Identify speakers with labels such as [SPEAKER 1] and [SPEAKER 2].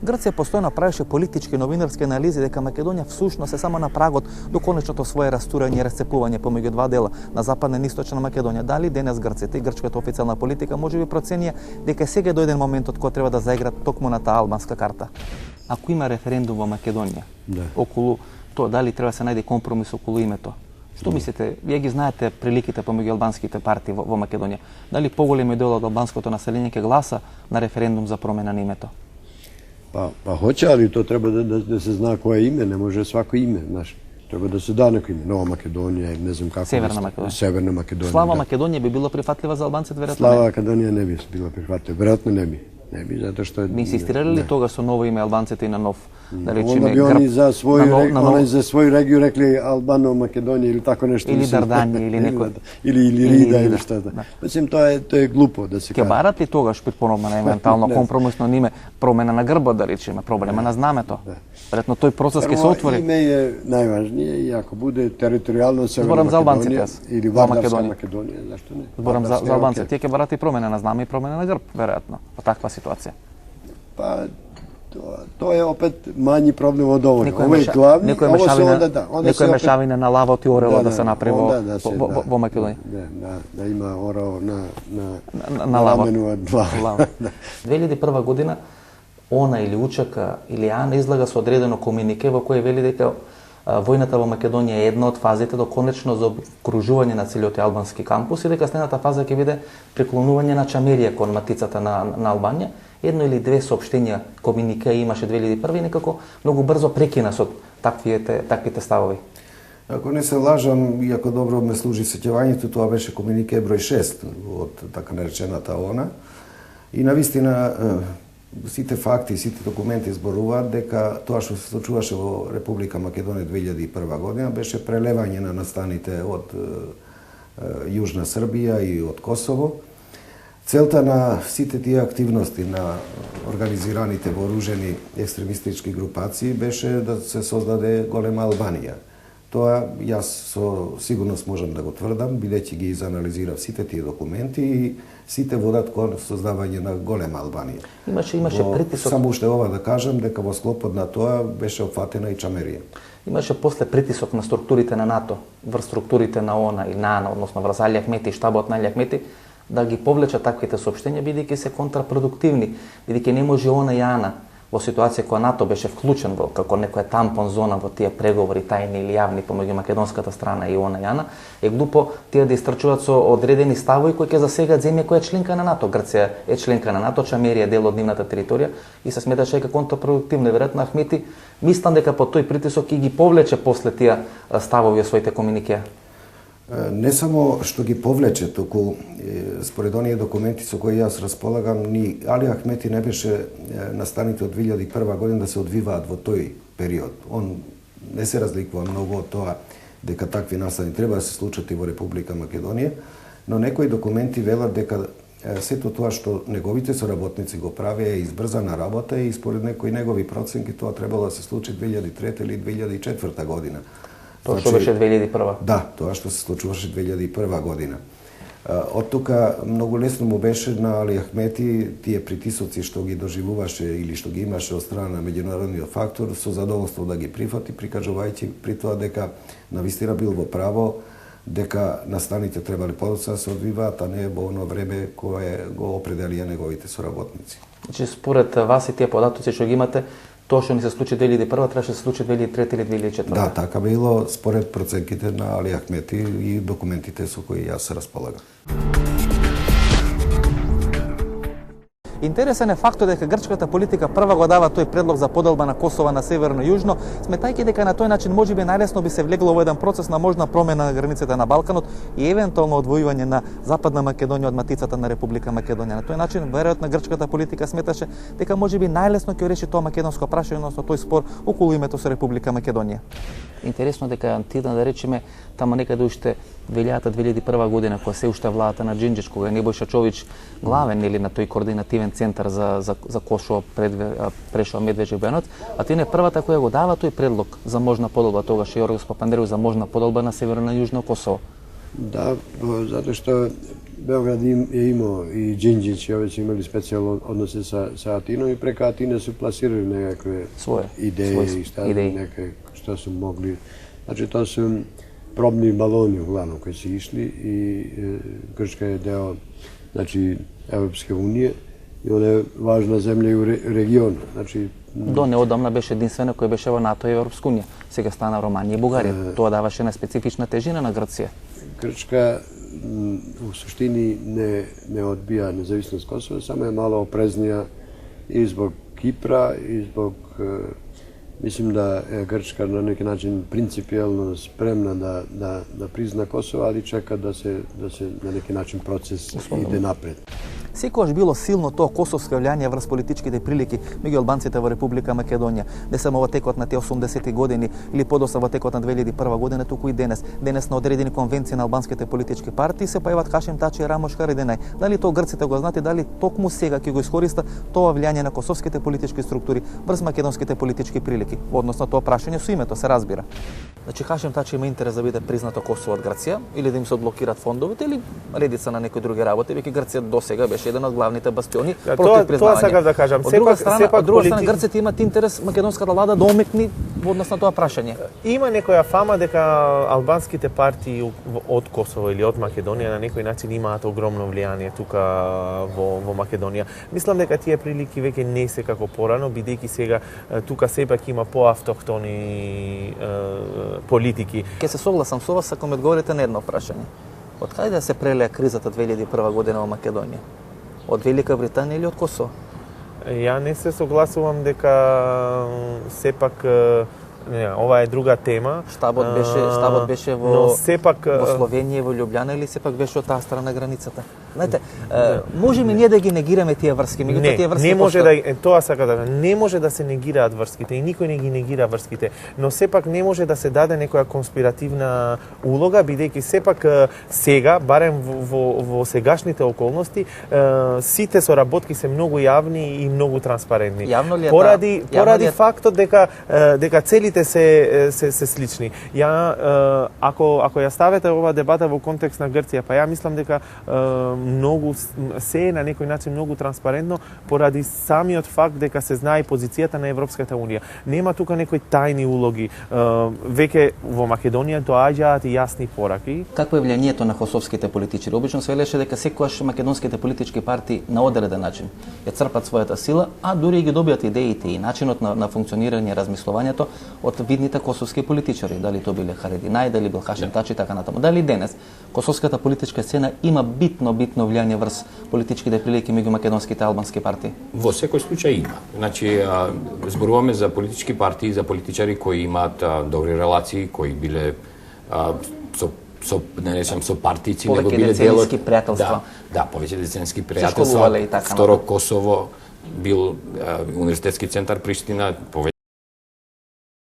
[SPEAKER 1] Грција постојано правеше политички и новинарски анализи дека Македонија всушност е само на прагот до конечното свое растурање и расцепување помеѓу два дела на Западна и Источна Македонија. Дали денес грците и грчката официјална политика можеби проценија дека сега дојден моментот кога треба да заиграат токму на таа албанска карта? Ако има референдум во Македонија, околу тоа дали треба да се најде компромис околу името? Што мислите? Вие ги знаете приликите помеѓу албанските партии во Македонија. Дали поголемиот дел од албанското население ќе гласа на референдум за промена на името?
[SPEAKER 2] Па хоќе, али то треба да се знае кое име, не може свако име, знаеш. Треба да се да некој име. Нова Македонија, не знам како. Северна Македонија.
[SPEAKER 1] Слава Македонија би била прифатлива за албанците, веројатно?
[SPEAKER 2] Слава Македонија не би била прифатлива, веројатно не би. Не би, затоа што
[SPEAKER 1] би инсистирале ли тога со ново име албанците и на нов, да речеме,
[SPEAKER 2] грб? Онда би они за свој регион рекли Албано Македонија или тако нешто.
[SPEAKER 1] Или Дарданија или некој.
[SPEAKER 2] Или Рида или што. Мислим тоа е глупо да се
[SPEAKER 1] каже. Ќе барат ли тогаш при поновна евентуално компромисно име, промена на грбот, да речеме, проблема на знамето? Веројатно тој процес ќе се отвори.
[SPEAKER 2] Име е најважнije и ако буде територијално Северна
[SPEAKER 1] Македонија
[SPEAKER 2] или Вардарска Македонија, зашто не?
[SPEAKER 1] Зборам за албанците, тие ќе барат и промена на знаме и промена на грб, веројатно, во таква ситуација.
[SPEAKER 2] Па тоа е опет мањи проблем од ова. Ова е главни, ова се онда да.
[SPEAKER 1] Некој мешавина на лавот и орелот да се направи во Македонија.
[SPEAKER 2] Да има орел
[SPEAKER 1] на лавот.
[SPEAKER 2] 2001
[SPEAKER 1] година ОНА или УЧК или АНА излага со одредено комунике во кое вели дека војната во Македонија е една од фазите до конечно за окружување на целиот албански кампус и дека следната фаза ќе биде преклонување на Чамерија кон матицата на Албанија. Едно или две соопштенија комунике имаше 2001 и некако многу брзо прекина со таквите ставови.
[SPEAKER 3] Ако не се лажам, и ако добро ме служи сеќавањето, тоа беше комунике број 6 од така наречената ОНА. И навистина сите факти, сите документи зборуваат дека тоа што се случуваше во Република Македонија 2001 година беше прелевање на настаните од Јужна Србија и од Косово. Целта на сите тие активности на организираните вооружени екстремистички групации беше да се создаде голема Албанија. Тоа јас со сигурност можам да го тврдам, бидејќи ги изанализирав сите тие документи и сите водат кон создавање на голема Албанија.
[SPEAKER 1] Имаше притисок.
[SPEAKER 3] Само уште ова да кажам дека во склопот на тоа беше опфатена и Чамерија.
[SPEAKER 1] Имаше после притисок на структурите на НАТО, врз структурите на ОНА и на АНА, односно врз Али Ахмети и штабот на Али Ахмети, да ги повлечат таквите соопштенија, бидејќи се контрапродуктивни, бидејќи не може ОНА и АНА во ситуација кога НАТО беше вклучен како некоја тампон зона во тие преговори тајни или јавни помеѓу македонската страна и ОНА и АНА, е глупо тие да истрчуваат со одредени ставови кои ќе засегаат земја која е членка на НАТО. Грција е членка на НАТО, Чамерија е дел од нивната територија и се сметаше дека контрапродуктивно. Веројатно Ахмети мислам дека по тој притисок и ги повлече после тие ставови во своите комуникеа.
[SPEAKER 3] Не само што ги повлече, туку според оние документи со кои јас располагам, ни Али Ахмети не беше настаните од 2001 година да се одвиваат во тој период. Он не се разликува многу од тоа дека такви настани треба да се случат и во Република Македонија, но некои документи велат дека сето тоа што неговите соработници го правеа е избрзана работа и според некои негови проценки тоа требало да се случи 2003 или 2004 година.
[SPEAKER 1] Тоа што беше 2001?
[SPEAKER 3] Да, тоа што се случуваше 2001 година. Од тука многу лесно му беше на Али Ахмети тие притисоци што ги доживуваше или што ги имаше од страна на меѓународниот фактор со задоволство да ги прифати, прикажувајќи при тоа дека навистина бил во право, дека настаните требале подоцна да се одвиваат, а не во оно време кое го определија неговите соработници.
[SPEAKER 1] Значи, според вас и тие податоци што ги имате, тоа што ни се случи 2001, требаше да се случи 2003 или 2004?
[SPEAKER 3] Да, така било според проценките на Али Ахмети и документите со кои јас се располагам.
[SPEAKER 1] Интересен е фактот дека грчката политика прва го дава тој предлог за поделба на Косово на северно и јужно, сметајќи дека на тој начин можеби најлесно би се влегло во еден процес на можна промена на границите на Балканот и евентуално одвојување на Западна Македонија од матицата на Република Македонија. На тој начин веројатно грчката политика сметаше дека можеби најлесно ќе реши тоа македонско прашање, односно тој спор околу името со Република Македонија. Интересно дека Антида, да речеме, тамо некаде уште 2001 година, кога се уште владата на Џинџич, кога Небојша Чович главен или на тој координативен центар за Косово Прешево, Медвеđа и Бујановаc, а тие не првата која го дава тој предлог за можна поделба, тогаш и Јоргос Папандреou за можна поделба на северно и јужно Косово.
[SPEAKER 2] Da, zato što Beograd je imao i Đinđić i ove su imali specijalne odnose sa Atinom i preko Atine su plasirali nekakve ideje i neke što su mogli. Znači to su probni baloni uglavnom koji su išli i Grčka je deo Evropske unije i ona je važna zemlja i u regionu.
[SPEAKER 1] До неодамна беше единствена која беше во НАТО и Европска унија. Сега стана Романија и Бугарија. Тоа даваше една специфична тежина на Грција.
[SPEAKER 2] Grčka u suštini ne odbija nezavisnost Kosova, samo je malo opreznija i zbog Kipra i zbog, mislim da je Grčka na neki način principijelno spremna da prizna Kosovo, ali čeka da se na neki način proces ide napred.
[SPEAKER 1] Секогаш било силно тоа косовско влијание врз политичките прилики меѓу албанците во Република Македонија. Не само во текот на тие 80-ти години или подоцна во текот на 2001 година, туку и денес. Денес на одредени конвенции на албанските политички партии се појават Хашим Тачи и Рамош Хариdenaj. Дали тоа грците го знаат и дали токму сега ќе го искориста тоа влијание на косовските политички структури врз македонските политички прилики? Односно тоа прашање со името се разбира. Значи Хашим Тачи има интерес да биде признато Косово од Грција или да им се одблокираат фондовите или редица на некои други работи, веќе Грција досега беше еден од главните бастиони против признавање.
[SPEAKER 4] Тоа сакав да кажам.
[SPEAKER 1] Од друга страна, грците имаат интерес македонската влада да омекни во однос на тоа прашање.
[SPEAKER 4] Има некоја фама дека албанските партии од Косово или од Македонија на некој начин имаат огромно влијание тука во Македонија. Мислам дека тие прилики веќе не се како порано, бидејќи сега тука сепак има поавтохтони политики.
[SPEAKER 1] Ке се согласам со вас ако ми одговорите на едно прашање. Од каде да се прелеа кризата 2001 година во Македонија? Од Велика Британија или од Косово?
[SPEAKER 4] Ја не се согласувам дека сепак ова е друга тема.
[SPEAKER 1] Штабот беше во Словенија, во Љубљана или сепак беше од таа страна на границата? Знаете, можеме ние да ги негираме тие врски, меѓутоа тие врски
[SPEAKER 4] не може тоа сака да не може да се негираат врските и никој не ги негира врските, но сепак не може да се даде некоја конспиративна улога, бидејќи сепак сега, барем во сегашните околности, сите соработки се многу јавни и многу транспарентни. Поради фактот дека целите се слични. Ако ја ставите ова дебата во контекст на Грција, па ја мислам дека многу се е на некој начин многу транспарентно поради самиот факт дека се знае позицијата на Европската унија. Нема тука некои тајни улоги. Веќе во Македонија доаѓаат и јасни пораки.
[SPEAKER 1] Какво е влијанието на косовските политичари? Обично се велеше дека секогаш македонските политички партии на одреден начин ја црпат својата сила, а дури ги добијат идеите и начинот на функционирање и размислувањето од видните косовски политичари, дали тоа биле Хариdenaj, дали бил Хашим Тачи, така натаму. Дали денес косовската политичка сцена има битно влијание врз политичките прилики меѓу македонските и албански партии?
[SPEAKER 5] Во секој случај има. Значи, зборуваме за политички партии, за политичари кои имаат добри релации, кои биле со партици, него биле дел од
[SPEAKER 1] пријателства.
[SPEAKER 5] Да, повеќе деценски пријателства. Второ, Косово бил универзитетски центар Приштина,